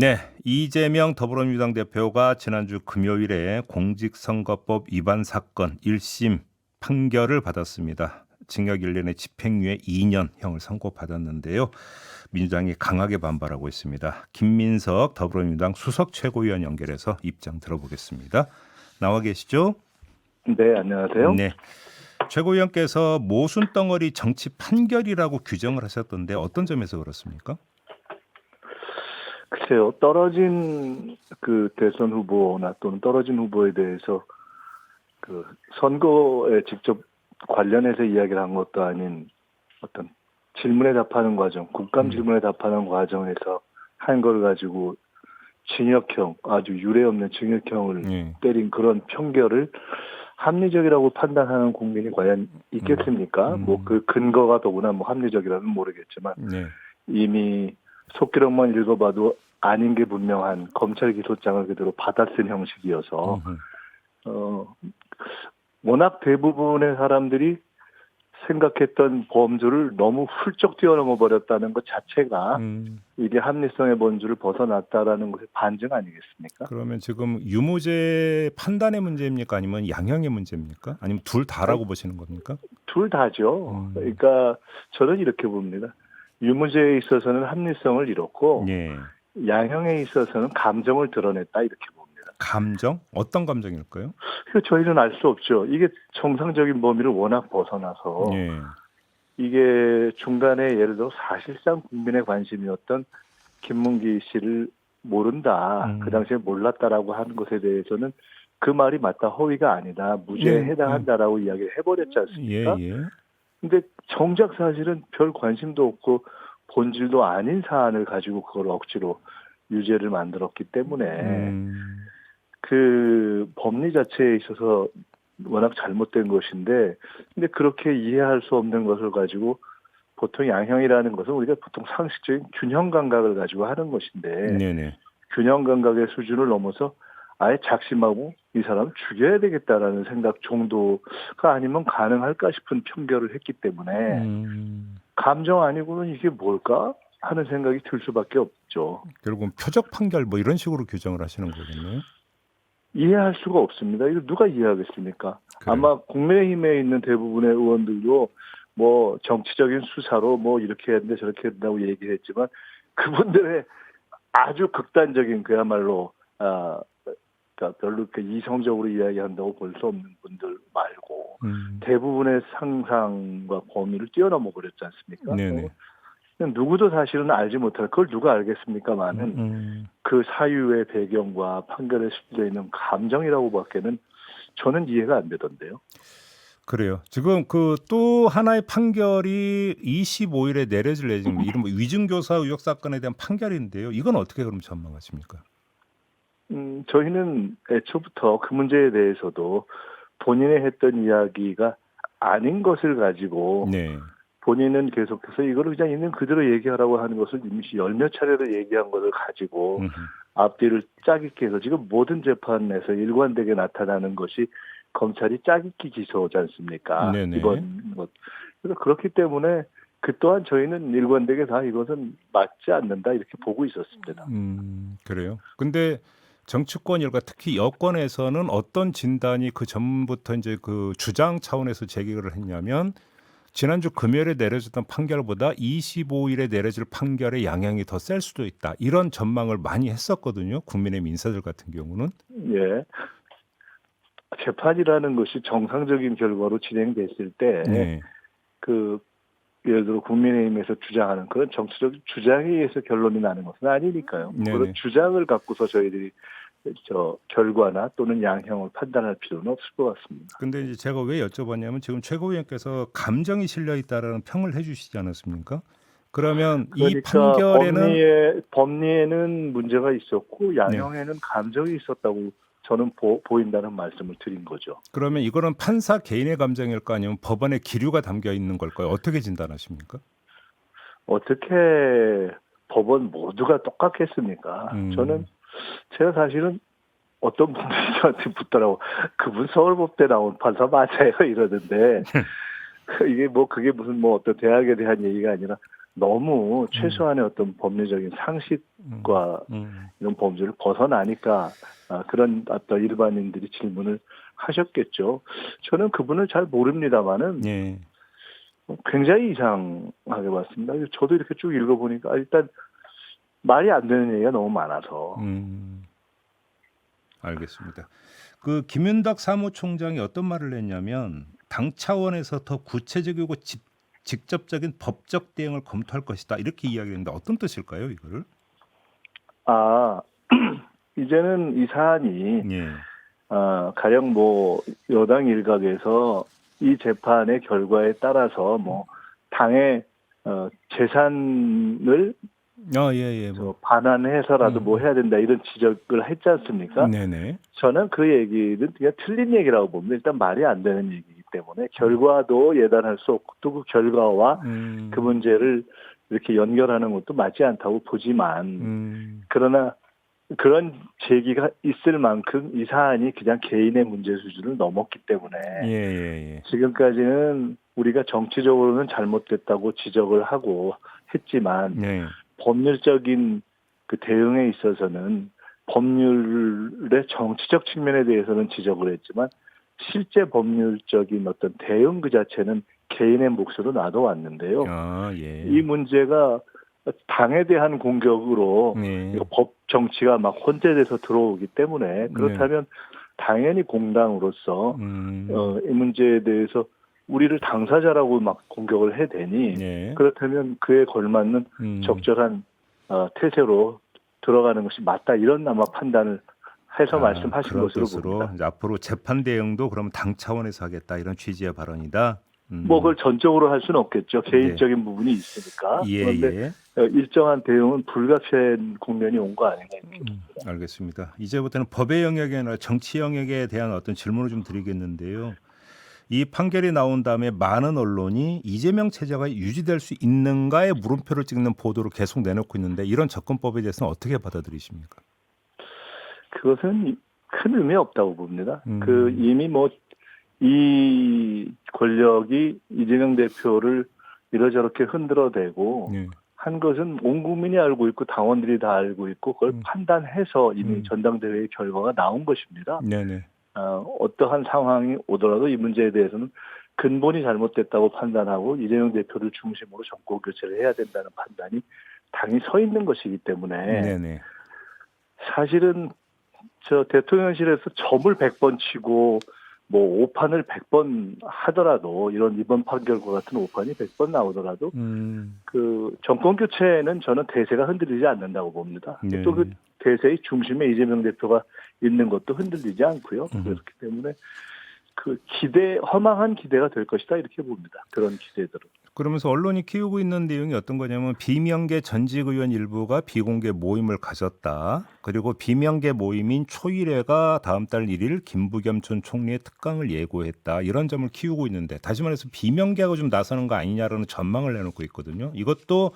네, 이재명 더불어민주당 대표가 지난주 금요일에 공직선거법 위반 사건 1심 판결을 받았습니다. 징역 1년에 집행유예 2년형을 선고받았는데요. 민주당이 강하게 반발하고 있습니다. 김민석 더불어민주당 수석 최고위원 연결해서 입장 들어보겠습니다. 나와 계시죠? 네, 안녕하세요. 네, 최고위원께서 모순 덩어리 정치 판결이라고 규정을 하셨던데 어떤 점에서 그렇습니까? 글쎄요, 떨어진 그 대선 후보나 또는 떨어진 후보에 대해서 그 선거에 직접 관련해서 이야기를 한 것도 아닌 어떤 질문에 답하는 과정, 국감 질문에 답하는 과정에서 한 걸 가지고 징역형, 아주 유례 없는 징역형을 때린 그런 판결을 합리적이라고 판단하는 국민이 과연 있겠습니까? 뭐 그 근거가 더구나 뭐 합리적이라면 모르겠지만 네. 이미 속기록만 읽어봐도 아닌 게 분명한 검찰 기소장을 그대로 받아쓴 형식이어서 워낙 대부분의 사람들이 생각했던 범주를 너무 훌쩍 뛰어넘어 버렸다는 것 자체가 이게 합리성의 범주를 벗어났다라는 것의 반증 아니겠습니까? 그러면 지금 유무죄 판단의 문제입니까? 아니면 양형의 문제입니까? 아니면 둘 다라고 보시는 겁니까? 둘 다죠. 그러니까 저는 이렇게 봅니다. 유무죄에 있어서는 합리성을 잃었고 예. 양형에 있어서는 감정을 드러냈다 이렇게 봅니다. 감정? 어떤 감정일까요? 그래서 저희는 알 수 없죠. 이게 정상적인 범위를 워낙 벗어나서 예. 이게 중간에 예를 들어 사실상 국민의 관심이었던 김문기 씨를 모른다. 그 당시에 몰랐다라고 하는 것에 대해서는 그 말이 맞다 허위가 아니다. 무죄에 해당한다라고 이야기를 해버렸지 않습니까? 예. 근데 정작 사실은 별 관심도 없고 본질도 아닌 사안을 가지고 그걸 억지로 유죄를 만들었기 때문에 그 법리 자체에 있어서 워낙 잘못된 것인데 근데 그렇게 이해할 수 없는 것을 가지고 보통 양형이라는 것은 우리가 보통 상식적인 균형 감각을 가지고 하는 것인데 네네. 균형 감각의 수준을 넘어서 아예 작심하고 이 사람 죽여야 되겠다라는 생각 정도가 아니면 가능할까 싶은 편결을 했기 때문에 감정 아니고는 이게 뭘까 하는 생각이 들 수밖에 없죠. 결국은 표적 판결 뭐 이런 식으로 규정을 하시는 거겠네요. 이해할 수가 없습니다. 이거 누가 이해하겠습니까? 그래요. 아마 국민의힘에 있는 대부분의 의원들도 뭐 정치적인 수사로 뭐 이렇게 했는데 저렇게 했다고 얘기했지만 그분들의 아주 극단적인 그야말로 그러니까 별로 이렇게 이성적으로 이야기한다고 볼 수 없는 분들 말고 대부분의 상상과 범위를 뛰어넘어 버렸지 않습니까? 네네. 누구도 사실은 알지 못할 그걸 누가 알겠습니까만은 그 사유의 배경과 판결에 싣려 있는 감정이라고밖에는 저는 이해가 안 되던데요. 그래요. 지금 그 또 하나의 판결이 25일에 내려질 예정입니다. 이른바 위증교사 의혹 사건에 대한 판결인데요. 이건 어떻게 그럼 전망하십니까? 저희는 애초부터 그 문제에 대해서도 본인이 했던 이야기가 아닌 것을 가지고 네. 본인은 계속해서 이거를 그냥 있는 그대로 얘기하라고 하는 것을 이미 열몇 차례로 얘기한 것을 가지고 앞뒤를 짜깁기 해서 지금 모든 재판에서 일관되게 나타나는 것이 검찰이 짜깁기 기소지 않습니까? 네네. 이번 것. 그래서 그렇기 때문에 그 또한 저희는 일관되게 다 이것은 맞지 않는다 이렇게 보고 있었습니다. 그래요. 근데 정치권 일과 특히 여권에서는 어떤 진단이 그 전부터 이제 그 주장 차원에서 제기를 했냐면 지난주 금요일에 내려졌던 판결보다 25일에 내려질 판결의 양형이 더 셀 수도 있다. 이런 전망을 많이 했었거든요. 국민의힘 인사들 같은 경우는. 예. 재판이라는 것이 정상적인 결과로 진행됐을 때, 네. 예를 들어 국민의힘에서 주장하는 그런 정치적 주장에 의해서 결론이 나는 것은 아니니까요. 네네. 그런 주장을 갖고서 저희들이 결과나 또는 양형을 판단할 필요는 없을 것 같습니다. 근데 이제 제가 왜 여쭤봤냐면 지금 최고위원께서 감정이 실려 있다라는 평을 해주시지 않았습니까? 그러면 이 그러니까 판결에는 법리에는 문제가 있었고 네. 양형에는 감정이 있었다고 저는 보인다는 말씀을 드린 거죠. 그러면 이거는 판사 개인의 감정일까 아니면 법원의 기류가 담겨 있는 걸까요? 어떻게 진단하십니까? 어떻게 법원 모두가 똑같겠습니까? 저는 제가 사실은 어떤 분들이 저한테 묻더라고. 그분 서울법대 나온 판사 맞아요? 이러는데 이게 뭐 그게 무슨 뭐 어떤 대학에 대한 얘기가 아니라 너무 최소한의 어떤 법률적인 상식과 이런 범주를 벗어나니까 그런 어떤 일반인들이 질문을 하셨겠죠. 저는 그분을 잘 모릅니다만은 예. 굉장히 이상하게 봤습니다. 저도 이렇게 쭉 읽어보니까 일단 말이 안 되는 얘기가 너무 많아서. 알겠습니다. 그 김윤덕 사무총장이 어떤 말을 했냐면 당 차원에서 더 구체적이고 직접적인 법적 대응을 검토할 것이다 이렇게 이야기했는데 어떤 뜻일까요, 이거를? 이제는 이 사안이 예. 가령 뭐 여당 일각에서 이 재판의 결과에 따라서 뭐 당의 재산을 예. 반환해서라도 뭐 해야 된다 이런 지적을 했지 않습니까? 네네. 저는 그 얘기는 그냥 틀린 얘기라고 봅니다. 일단 말이 안 되는 얘기이기 때문에 결과도 예단할 수 없고 또 그 결과와 그 문제를 이렇게 연결하는 것도 맞지 않다고 보지만 그러나 그런 제기가 있을 만큼 이 사안이 그냥 개인의 문제 수준을 넘었기 때문에 예. 지금까지는 우리가 정치적으로는 잘못됐다고 지적을 하고 했지만 네. 법률적인 그 대응에 있어서는 법률의 정치적 측면에 대해서는 지적을 했지만 실제 법률적인 어떤 대응 그 자체는 개인의 몫으로 놔둬왔는데요. 예. 이 문제가 당에 대한 공격으로 네. 이거 법 정치가 막 혼재돼서 들어오기 때문에 그렇다면 당연히 공당으로서 이 문제에 대해서 우리를 당사자라고 막 공격을 해대니 네. 그렇다면 그에 걸맞는 적절한 태세로 들어가는 것이 맞다 이런 아마 판단을 해서 말씀하신 그런 것으로 뜻으로 봅니다. 이제 앞으로 재판 대응도 그럼 당 차원에서 하겠다 이런 취지의 발언이다. 뭐 그걸 전적으로 할 수는 없겠죠. 네. 개인적인 부분이 있으니까. 그런데 예. 일정한 대응은 불가피한 국면이 온 거 아닌가 이렇게 봅니다. 알겠습니다. 이제부터는 법의 영역이 아니라 정치 영역에 대한 어떤 질문을 좀 드리겠는데요. 이 판결이 나온 다음에 많은 언론이 이재명 체제가 유지될 수 있는가에 물음표를 찍는 보도를 계속 내놓고 있는데 이런 접근법에 대해서는 어떻게 받아들이십니까? 그것은 큰 의미 없다고 봅니다. 그 이미 뭐 이 권력이 이재명 대표를 이러저렇게 흔들어대고 네. 한 것은 온 국민이 알고 있고 당원들이 다 알고 있고 그걸 판단해서 이미 전당대회의 결과가 나온 것입니다. 네네. 어떠한 상황이 오더라도 이 문제에 대해서는 근본이 잘못됐다고 판단하고 이재명 대표를 중심으로 정권 교체를 해야 된다는 판단이 당이 서 있는 것이기 때문에 네네. 사실은 저 대통령실에서 점을 100번 치고 뭐 오판을 100번 하더라도 이런 이번 판결과 같은 오판이 100번 나오더라도 그 정권 교체는 저는 대세가 흔들리지 않는다고 봅니다. 네. 또 그 대세의 중심에 이재명 대표가 있는 것도 흔들리지 않고요. 그렇기 때문에 그 허망한 기대가 될 것이다 이렇게 봅니다. 그런 기대들은. 그러면서 언론이 키우고 있는 내용이 어떤 거냐면 비명계 전직 의원 일부가 비공개 모임을 가졌다. 그리고 비명계 모임인 초일회가 다음 달 1일 김부겸 전 총리의 특강을 예고했다. 이런 점을 키우고 있는데 다시 말해서 비명계하고 좀 나서는 거 아니냐라는 전망을 내놓고 있거든요. 이것도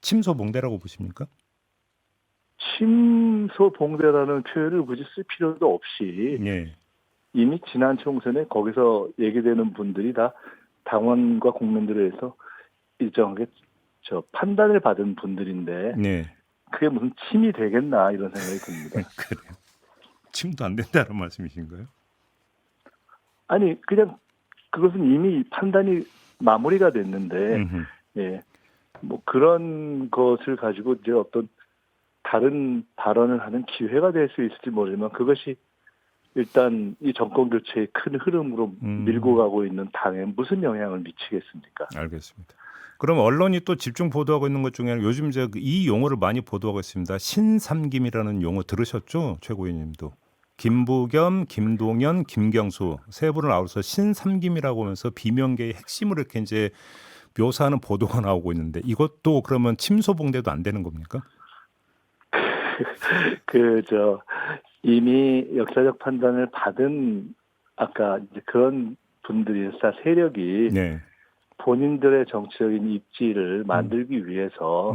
침소봉대라고 보십니까? 침소봉대라는 표현을 굳이 쓸 필요도 없이 네. 이미 지난 총선에 거기서 얘기되는 분들이 다 당원과 국민들에서 일정하게 판단을 받은 분들인데 네. 그게 무슨 침이 되겠나 이런 생각이 듭니다. 그래요. 침도 안 된다는 말씀이신가요? 아니 그냥 그것은 이미 판단이 마무리가 됐는데 예, 뭐 그런 것을 가지고 이제 어떤 다른 발언을 하는 기회가 될 수 있을지 모르지만 그것이 일단 이 정권 교체의 큰 흐름으로 밀고 가고 있는 당에 무슨 영향을 미치겠습니까? 알겠습니다. 그럼 언론이 또 집중 보도하고 있는 것 중에는 요즘 이제 이 용어를 많이 보도하고 있습니다. 신삼김이라는 용어 들으셨죠? 최고위님도. 김부겸, 김동연, 김경수 세 분을 아우러서 신삼김이라고 하면서 비명계의 핵심을 이렇게 이제 묘사하는 보도가 나오고 있는데 이것도 그러면 침소봉대도 안 되는 겁니까? 이미 역사적 판단을 받은 아까 이제 그런 분들이 세력이 네. 본인들의 정치적인 입지를 만들기 위해서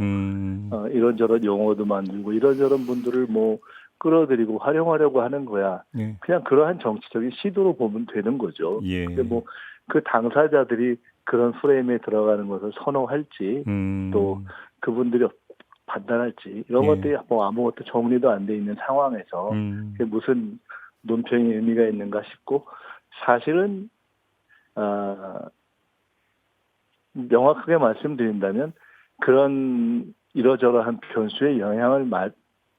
이런저런 용어도 만들고 이런저런 분들을 뭐 끌어들이고 활용하려고 하는 거야. 네. 그냥 그러한 정치적인 시도로 보면 되는 거죠. 예. 근데 뭐 그 당사자들이 그런 프레임에 들어가는 것을 선호할지 또 음, 그분들이 판단할지 이런 예, 것들이 뭐 아무것도 정리도 안 돼 있는 상황에서 그게 음, 무슨 논평의 의미가 있는가 싶고 사실은 명확하게 말씀드린다면 그런 이러저러한 변수의 영향을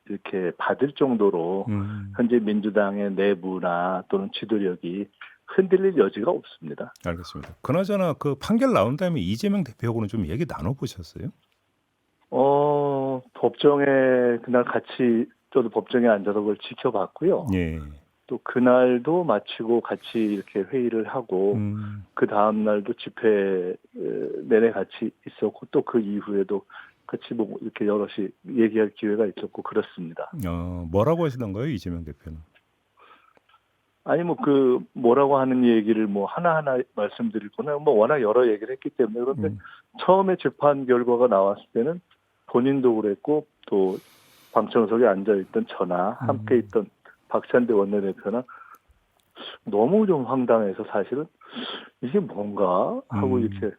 이렇게 받을 정도로 음, 현재 민주당의 내부나 또는 지도력이 흔들릴 여지가 없습니다. 알겠습니다. 그나저나 그 판결 나온 다음에 이재명 대표하고는 좀 얘기 나눠보셨어요? 법정에 그날 같이 저도 법정에 앉아서 그걸 지켜봤고요. 예, 또 그날도 마치고 같이 이렇게 회의를 하고 음, 그 다음 날도 집회 내내 같이 있었고 또 그 이후에도 같이 뭐 이렇게 여럿이 얘기할 기회가 있었고 그렇습니다. 뭐라고 하시던가요, 이재명 대표는? 아니 뭐 그 뭐라고 하는 얘기를 뭐 하나하나 말씀드릴 거는 뭐 워낙 여러 얘기를 했기 때문에 그런데 음, 처음에 재판 결과가 나왔을 때는 본인도 그랬고 또 방청석에 앉아있던 저나 함께 음, 있던 박찬대 원내대표나 너무 좀 황당해서 사실은 이게 뭔가 하고 음, 이렇게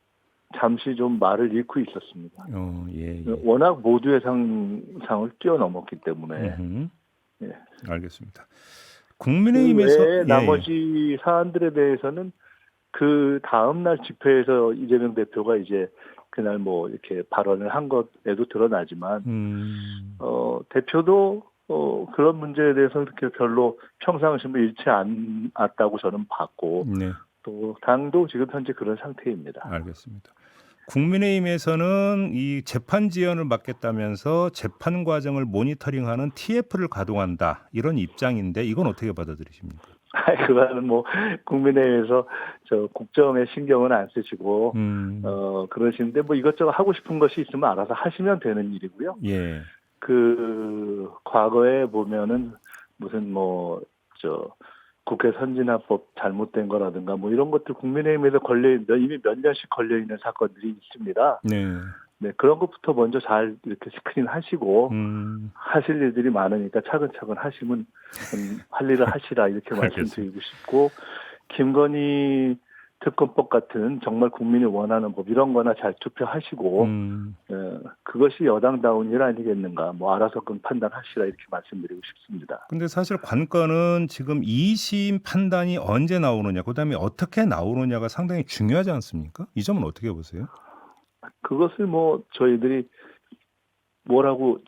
잠시 좀 말을 잃고 있었습니다. 예, 예. 워낙 모두의 상상을 뛰어넘었기 때문에. 음흠. 예. 알겠습니다. 그 국민의힘에서 외에 예, 예. 나머지 사안들에 대해서는 그 다음날 집회에서 이재명 대표가 이제 그날 뭐 이렇게 발언을 한 것에도 드러나지만, 음, 대표도 그런 문제에 대해서 그렇게 별로 평상심을 잃지 않았다고 저는 봤고, 네, 또 당도 지금 현재 그런 상태입니다. 알겠습니다. 국민의힘에서는 이 재판 지연을 막겠다면서 재판 과정을 모니터링하는 TF를 가동한다 이런 입장인데 이건 어떻게 받아들이십니까? 그거는 뭐 국민회의에서 저 국정에 신경은 안 쓰시고 음, 그러시는데 뭐 이것저것 하고 싶은 것이 있으면 알아서 하시면 되는 일이고요. 예, 그 과거에 보면은 무슨 뭐 저 국회 선진화법 잘못된 거라든가 뭐 이런 것들 국민의힘에서 이미 몇 년씩 걸려 있는 사건들이 있습니다. 네, 네, 그런 것부터 먼저 잘 이렇게 스크린 하시고 음, 하실 일들이 많으니까 차근차근 하시면 할 일을 하시라 이렇게 알겠습니다. 말씀드리고 싶고 김건희 특검법 같은 정말 국민이 원하는 법 이런 거나 잘 투표하시고 음, 그것이 여당다운 일 아니겠는가 뭐 알아서 그 판단하시라 이렇게 말씀드리고 싶습니다. 근데 사실 관건은 지금 2심 판단이 언제 나오느냐, 그다음에 어떻게 나오느냐가 상당히 중요하지 않습니까? 이 점은 어떻게 보세요? 그것을 뭐 저희들이 뭐라고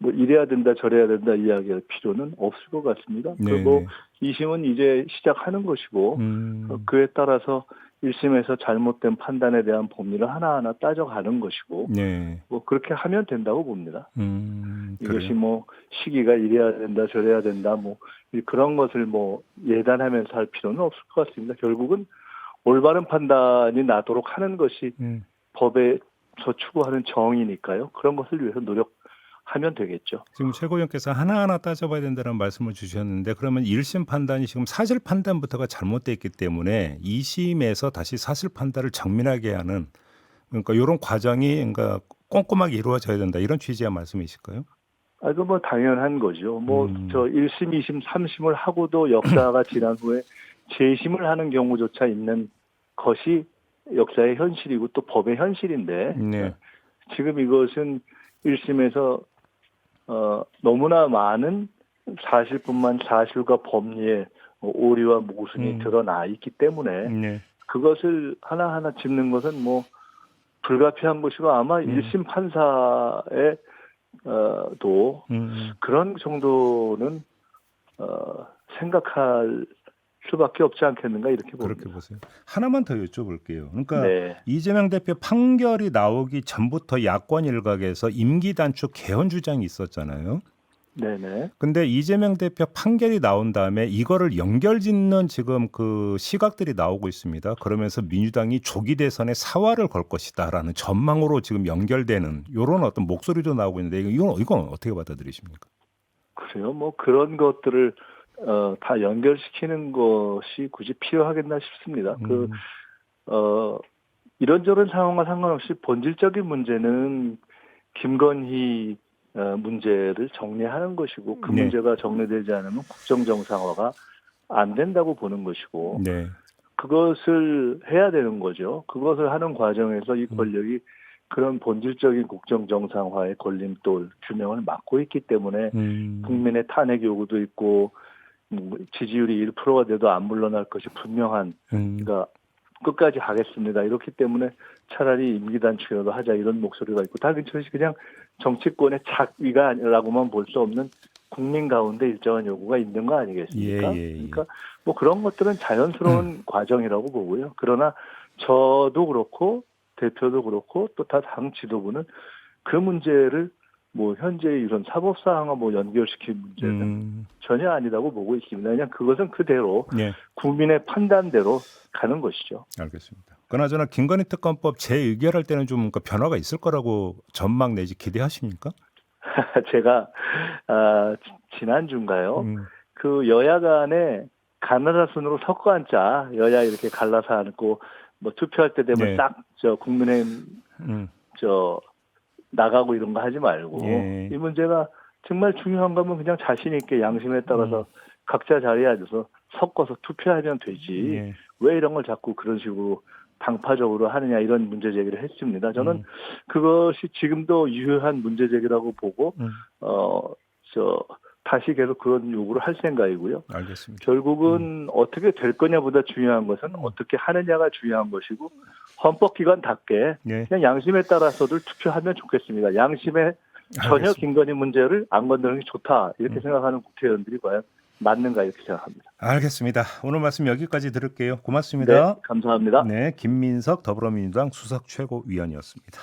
뭐 이래야 된다 저래야 된다 이야기할 필요는 없을 것 같습니다. 그 네, 뭐 네, 2심은 이제 시작하는 것이고 음, 그에 따라서 1심에서 잘못된 판단에 대한 법리를 하나하나 따져가는 것이고 네, 뭐 그렇게 하면 된다고 봅니다. 이것이 그래요. 뭐 시기가 이래야 된다 저래야 된다 뭐 그런 것을 뭐 예단하면서 할 필요는 없을 것 같습니다. 결국은 올바른 판단이 나도록 하는 것이 음. 법에서 추구하는 정의니까요. 그런 것을 위해서 노력하면 되겠죠. 지금 최고위원께서 하나하나 따져봐야 된다는 말씀을 주셨는데 그러면 1심 판단이 지금 사실 판단부터가 잘못돼 있기 때문에 2심에서 다시 사실 판단을 정밀하게 하는 그러니까 이런 과정이 그러니까 꼼꼼하게 이루어져야 된다 이런 취지의 말씀이실까요? 그 뭐 당연한 거죠. 뭐 음, 1심, 2심, 3심을 하고도 역사가 지난 후에 재심을 하는 경우조차 있는 것이 역사의 현실이고 또 법의 현실인데 네, 지금 이것은 1심에서 너무나 많은 사실과 법리의 오류와 모순이 음, 드러나 있기 때문에 네, 그것을 하나하나 짚는 것은 뭐 불가피한 것이고 아마 음, 1심 판사의 도 음, 그런 정도는 생각할 수밖에 없지 않겠는가 이렇게 그렇게 봅니다. 보세요. 하나만 더 여쭤볼게요. 그러니까 네, 이재명 대표 판결이 나오기 전부터 야권 일각에서 임기 단축 개헌 주장이 있었잖아요. 네네. 근데 이재명 대표 판결이 나온 다음에 이거를 연결짓는 지금 그 시각들이 나오고 있습니다. 그러면서 민주당이 조기 대선에 사활을 걸 것이다라는 전망으로 지금 연결되는 이런 어떤 목소리도 나오고 있는데 이건 어떻게 받아들이십니까? 그래요. 뭐 그런 것들을 다 연결시키는 것이 굳이 필요하겠나 싶습니다. 음, 이런저런 상황과 상관없이 본질적인 문제는 김건희 문제를 정리하는 것이고 그 네, 문제가 정리되지 않으면 국정 정상화가 안 된다고 보는 것이고 네, 그것을 해야 되는 거죠. 그것을 하는 과정에서 이 권력이 그런 본질적인 국정 정상화의 걸림돌 규명을 막고 있기 때문에 국민의 탄핵 요구도 있고 지지율이 1%가 돼도 안 물러날 것이 분명한 그러니까 끝까지 하겠습니다. 이렇기 때문에 차라리 임기 단축이라도 하자 이런 목소리가 있고 다근처시 그냥 정치권의 착위가 아니라고만 볼 수 없는 국민 가운데 일정한 요구가 있는 거 아니겠습니까? 그러니까 뭐 그런 것들은 자연스러운 과정이라고 보고요. 그러나 저도 그렇고 대표도 그렇고 또 다 당 지도부는 그 문제를 뭐 현재 이런 사법사항과 뭐 연결시킨 문제는 전혀 아니라고 보고 있습니다. 그냥 그것은 그대로 예. 국민의 판단대로 가는 것이죠. 알겠습니다. 그나저나 김건희 특검법 재의결할 때는 좀 뭔가 변화가 있을 거라고 전망 내지 기대하십니까? 제가 지난주인가요? 음. 그 여야 간에 가나다 순으로 섞어 앉자. 여야 이렇게 갈라서 앉고 뭐 투표할 때 되면 네. 딱 저 국민의힘 저 나가고 이런 거 하지 말고 예. 이 문제가 정말 중요한 거면 그냥 자신 있게 양심에 따라서 각자 자리에 앉아서 섞어서 투표하면 되지. 예. 왜 이런 걸 자꾸 그런 식으로 당파적으로 하느냐 이런 문제 제기를 했습니다. 저는 그것이 지금도 유효한 문제 제기라고 보고 다시 계속 그런 요구를 할 생각이고요. 알겠습니다. 결국은 어떻게 될 거냐보다 중요한 것은 어떻게 하느냐가 중요한 것이고 헌법기관답게 예. 그냥 양심에 따라서들 투표하면 좋겠습니다. 양심에 전혀 알겠습니다. 김건희 문제를 안 건드리는 게 좋다 이렇게 생각하는 국회의원들이 과연 맞는가 이렇게 생각합니다. 알겠습니다. 오늘 말씀 여기까지 들을게요. 고맙습니다. 네, 감사합니다. 네, 김민석 더불어민주당 수석 최고위원이었습니다.